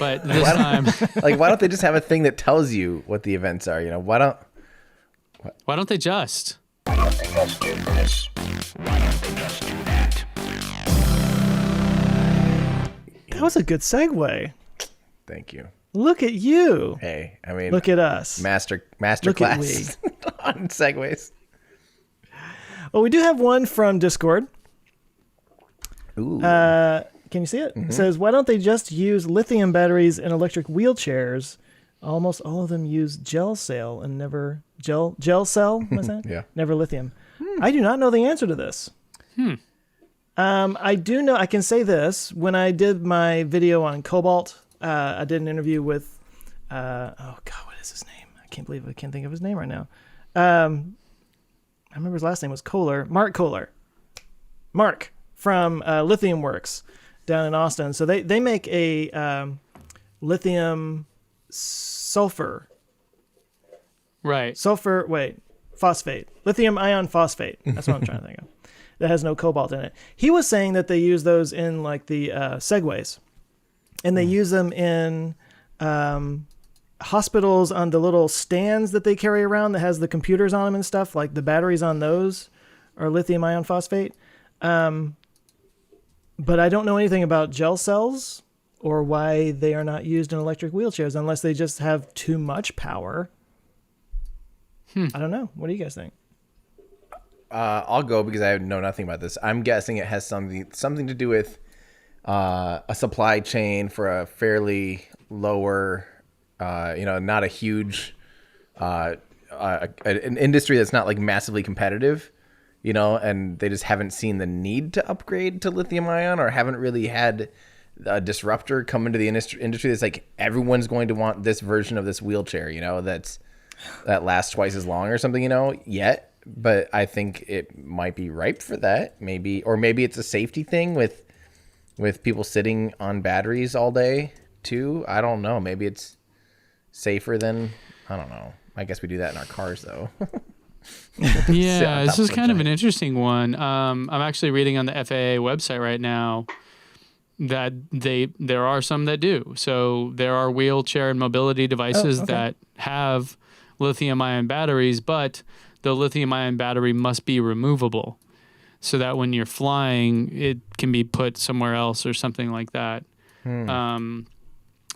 But this time, why don't they just have a thing that tells you what the events are? Why don't they just? Why don't they just do this? Why don't they just do that? That was a good segue. Thank you. Look at you. Hey, I mean, look at us. Master Look at class on segues. Well, we do have one from Discord. Ooh. Can you see it? It says, why don't they just use lithium batteries in electric wheelchairs? Almost all of them use gel cell and never gel cell. What's that? Yeah. Never lithium. I do not know the answer to this. I do know. I can say this. When I did my video on cobalt, I did an interview with. Oh God, what is his name? I can't believe I can't think of his name right now. I remember his last name was Kohler. Mark Kohler. Mark from Lithium Works down in Austin. So they make a lithium sulfur. Right. Phosphate. Lithium ion phosphate. That's what I'm trying to think of. That has no cobalt in it. He was saying that they use those in like the Segways. And they use them in hospitals on the little stands that they carry around that has the computers on them and stuff. Like the batteries on those are lithium ion phosphate. But I don't know anything about gel cells or why they are not used in electric wheelchairs unless they just have too much power. I don't know. What do you guys think? I'll go because I know nothing about this. I'm guessing it has something to do with a supply chain for a fairly lower, not a huge, an industry that's not like massively competitive, and they just haven't seen the need to upgrade to lithium ion or haven't really had a disruptor come into the industry that's like everyone's going to want this version of this wheelchair, that lasts twice as long or something, yet. But I think it might be ripe for that, maybe, or maybe it's a safety thing with people sitting on batteries all day too. I don't know. Maybe it's safer than, I don't know. I guess we do that in our cars though. Yeah, this is kind of an interesting one. I'm actually reading on the FAA website right now that there are some that do. So there are wheelchair and mobility devices that have lithium-ion batteries, but the lithium-ion battery must be removable so that when you're flying, it can be put somewhere else or something like that.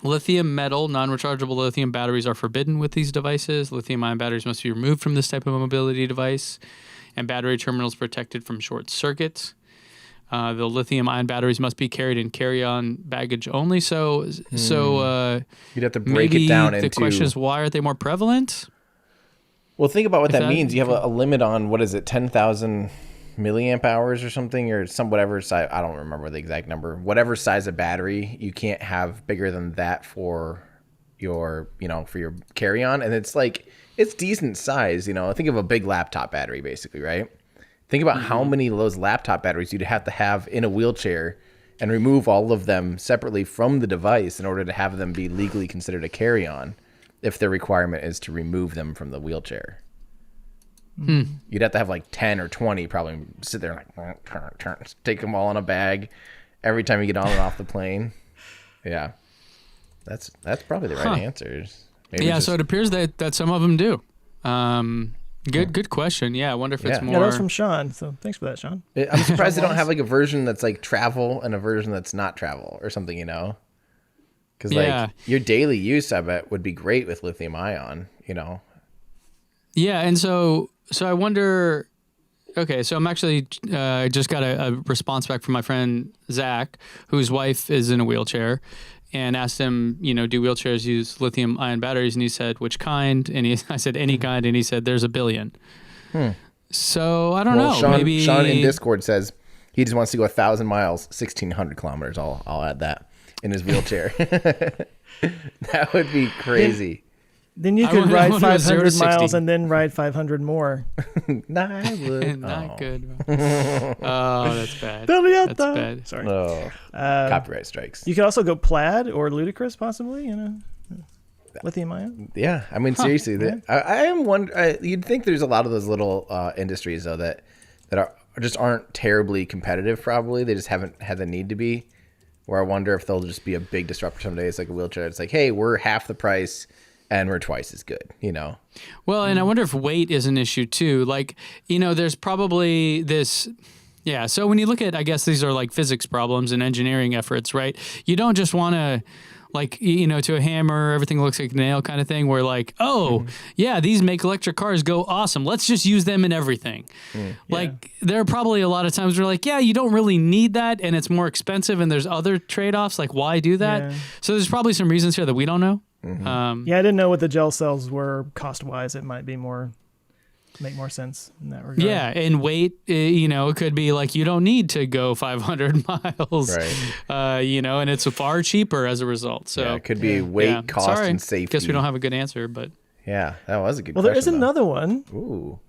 Lithium metal, non-rechargeable lithium batteries are forbidden with these devices. Lithium-ion batteries must be removed from this type of mobility device, and battery terminals protected from short circuits. The lithium-ion batteries must be carried in carry-on baggage only. So you'd have to break it down into. The question is, why aren't they more prevalent? Well, think about what that means. You have a limit on, 10,000 milliamp hours or something, or some whatever size. I don't remember the exact number. Whatever size of battery, you can't have bigger than that for your carry-on. And it's like, it's decent size, Think of a big laptop battery, basically, right? Think about how many of those laptop batteries you'd have to have in a wheelchair and remove all of them separately from the device in order to have them be legally considered a carry-on if the requirement is to remove them from the wheelchair. You'd have to have like 10 or 20 probably sit there like turn, take them all in a bag every time you get on and off the plane. Yeah. That's probably the right answers. Maybe so it appears that some of them do. Good question. Yeah, I wonder if it's more. Yeah, that was from Sean. So thanks for that, Sean. I'm surprised they don't have like a version that's like travel and a version that's not travel or something, Because your daily use, I bet, would be great with lithium ion, Yeah, and so I wonder. Okay, so I'm actually just got a response back from my friend Zach, whose wife is in a wheelchair, and asked him, do wheelchairs use lithium-ion batteries? And he said, which kind? And I said, any kind. And he said, there's a billion. So I don't know. Maybe Sean in Discord says he just wants to go 1,000 miles, 1,600 kilometers. I'll add that in his wheelchair. That would be crazy. Then you could ride 500 miles and then ride 500 more. Not good. Oh, that's bad. That's bad. Sorry. Oh, copyright strikes. You could also go plaid or ludicrous, possibly. Lithium ion. Yeah, I mean seriously, I am wondering. You'd think there's a lot of those little industries though that aren't terribly competitive. Probably they just haven't had the need to be. where I wonder if they'll just be a big disruptor someday. It's like a wheelchair. It's like, hey, we're half the price and we're twice as good, you know? Well, and I wonder if weight is an issue too. Like, you know, there's probably this. Yeah. So when you look at, I guess these are like physics problems and engineering efforts, right? You don't just want to, like, you know, to a hammer, everything looks like a nail kind of thing where like, oh, yeah, these make electric cars go awesome. Let's just use them in everything. Like, there are probably a lot of times where like, yeah, you don't really need that and it's more expensive and there's other trade-offs. Like, why do that? Yeah. So there's probably some reasons here that we don't know. Yeah, I didn't know what the gel cells were cost-wise. It might be make more sense in that regard. Yeah, and weight, you know, it could be like you don't need to go 500 miles, Right. You know, and it's far cheaper as a result. So Yeah, it could be weight, cost, Sorry. and safety. Guess we don't have a good answer, but Yeah, that was a good Well, question. there is another one. Ooh.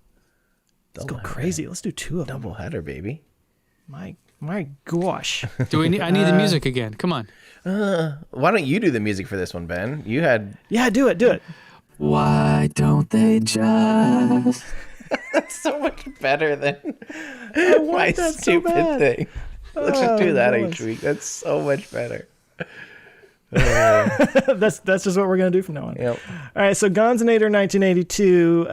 Let's go crazy. Let's do two of them. Double header, baby. My gosh. do we? I need the music again. Come on. Why don't you do the music for this one, Ben? You had... Yeah, do it. Why don't they just? That's so much better than want my that so stupid bad. thing. Let's just do that nice. each week. That's so much better. That's just what we're gonna do from now on. Yep. All right, so Gonzinator 1982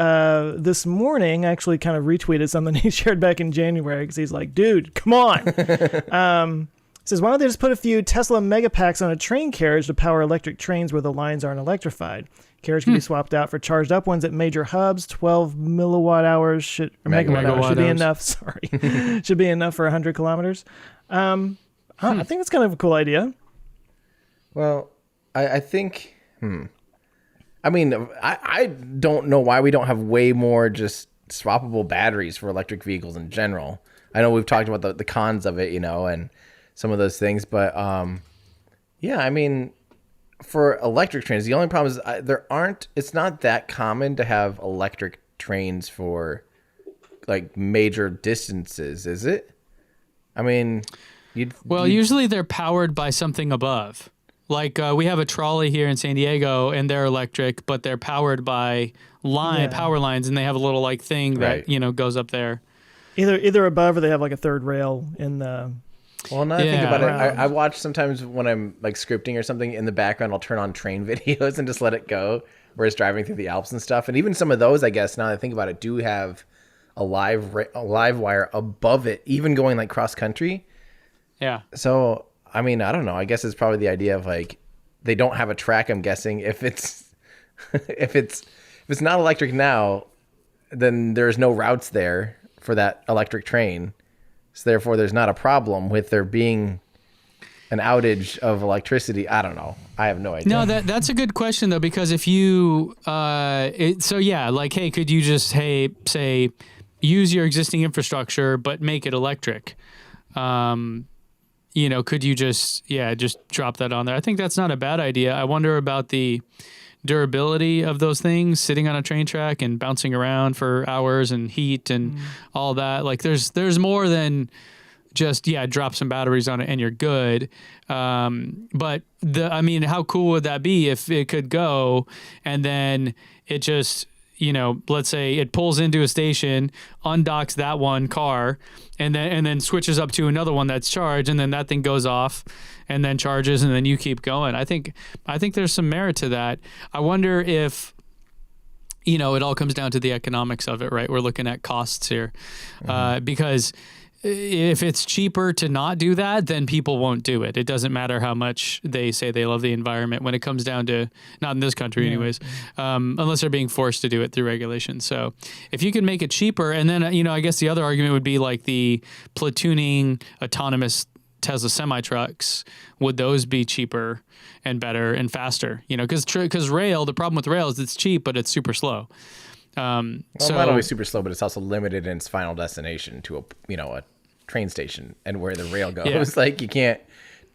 this morning actually kind of retweeted something he shared back in January because he's like, dude, come on. Says, why don't they just put a few Tesla megapacks on a train carriage to power electric trains where the lines aren't electrified? Carriage can be swapped out for charged up ones at major hubs. 12 megawatt hours should be enough. Sorry, should be enough for 100 kilometers. I think it's kind of a cool idea. Well, I think... I mean, I don't know why we don't have way more just swappable batteries for electric vehicles in general. I know we've talked about the cons of it, you know, and some of those things, but yeah, I mean, for electric trains, the only problem is it's not that common to have electric trains for like major distances, is it? I mean, usually they're powered by something above. Like we have a trolley here in San Diego and they're electric, but they're powered by power lines, and they have a little like thing that, you know, goes up there. Either above, or they have like a third rail in the... Well, now I think about it, I watch sometimes when I'm like scripting or something in the background, I'll turn on train videos and just let it go where it's driving through the Alps and stuff. And even some of those, I guess, now that I think about it, do have a live wire above it, even going like cross country. Yeah. So, I mean, I don't know. I guess it's probably the idea of like, they don't have a track, I'm guessing. If it's not electric now, then there's no routes there for that electric train. So therefore, there's not a problem with there being an outage of electricity. I don't know. I have no idea. No, that's a good question though, because if you, like, hey, could you just say use your existing infrastructure but make it electric? You know, could you just drop that on there? I think that's not a bad idea. I wonder about the durability of those things sitting on a train track and bouncing around for hours and heat and all that. Like there's more than just, drop some batteries on it and you're good. But how cool would that be if it could go and then it just, you know, let's say it pulls into a station, undocks that one car, and then switches up to another one that's charged, and then that thing goes off and then charges, and then you keep going. I think there's some merit to that. I wonder if, you know, it all comes down to the economics of it, right? We're looking at costs here, because if it's cheaper to not do that, then people won't do it. It doesn't matter how much they say they love the environment when it comes down to, not in this country anyways, unless they're being forced to do it through regulation. So if you can make it cheaper, and then, you know, I guess the other argument would be like the platooning autonomous Tesla semi-trucks, would those be cheaper and better and faster? You know, because rail, the problem with rail is it's cheap, but it's super slow. It's not always super slow, but it's also limited in its final destination to a train station and where the rail goes. Yeah. Like you can't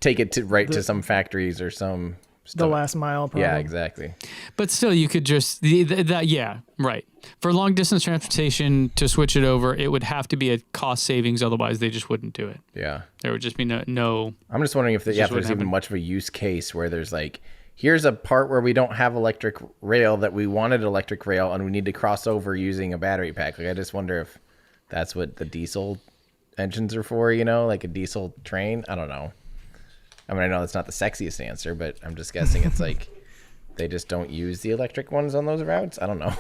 take it to some factories or some stuff. The last mile problem. Yeah, exactly. But still, you could just right. For long distance transportation to switch it over, it would have to be a cost savings. Otherwise, they just wouldn't do it. Yeah, there would just be no. I'm just wondering if there's even much of a use case where there's like, here's a part where we don't have electric rail that we wanted electric rail and we need to cross over using a battery pack. Like I just wonder if that's what the diesel engines are for. You know, like a diesel train. I don't know. I mean, I know that's not the sexiest answer, but I'm just guessing it's like they just don't use the electric ones on those routes. I don't know.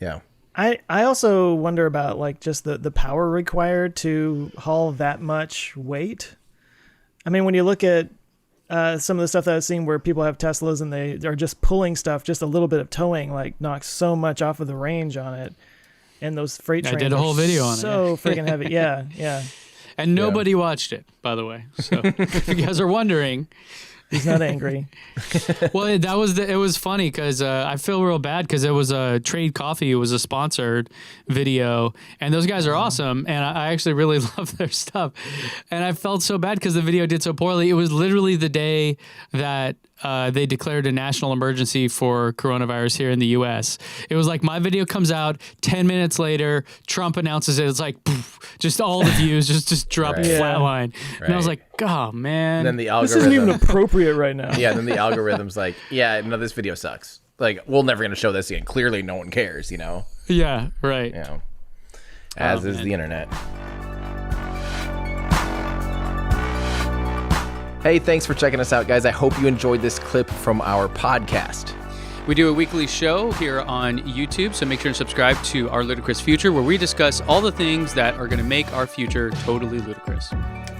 Yeah. I also wonder about like just the power required to haul that much weight. I mean, when you look at some of the stuff that I've seen where people have Teslas and they are just pulling stuff, just a little bit of towing like knocks so much off of the range on it. And those freight trains I did a whole video on it. So freaking heavy. Yeah, yeah. And nobody watched it, by the way. So if you guys are wondering. He's not angry. Well, it was funny because I feel real bad because it was a Trade Coffee. It was a sponsored video, and those guys are awesome, and I actually really love their stuff. And I felt so bad because the video did so poorly. It was literally the day that they declared a national emergency for coronavirus here in the U.S. It was like my video comes out, 10 minutes later, Trump announces it. It's like poof, just all the views just dropped flatline. And I was like, oh, man. And then the algorithm. This isn't even appropriate right now. Yeah, then the algorithm's like, yeah, no, this video sucks. Like, we're never going to show this again. Clearly, no one cares, you know? Yeah, right. You know, as is the internet. Hey, thanks for checking us out, guys. I hope you enjoyed this clip from our podcast. We do a weekly show here on YouTube, so make sure to subscribe to Our Ludicrous Future, where we discuss all the things that are going to make our future totally ludicrous.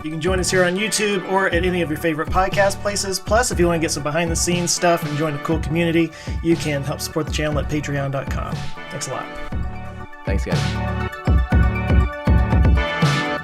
You can join us here on YouTube or at any of your favorite podcast places. Plus, if you want to get some behind-the-scenes stuff and join a cool community, you can help support the channel at patreon.com. Thanks a lot. Thanks, guys.